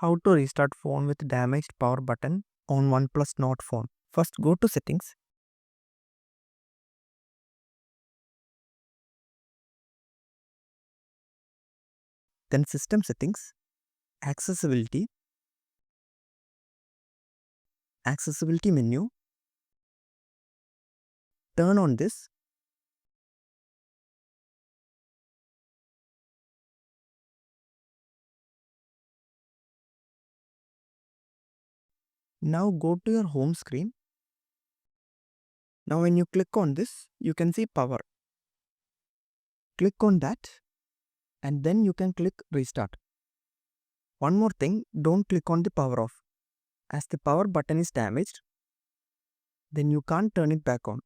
How to restart phone with damaged power button on OnePlus Nord phone. First go to settings. Then system settings, accessibility menu. Turn on this. Now go to your home screen. Now when you click on this, you can see power. Click on that and then you can click restart. One more thing, don't click on the power off. As the power button is damaged, then you can't turn it back on.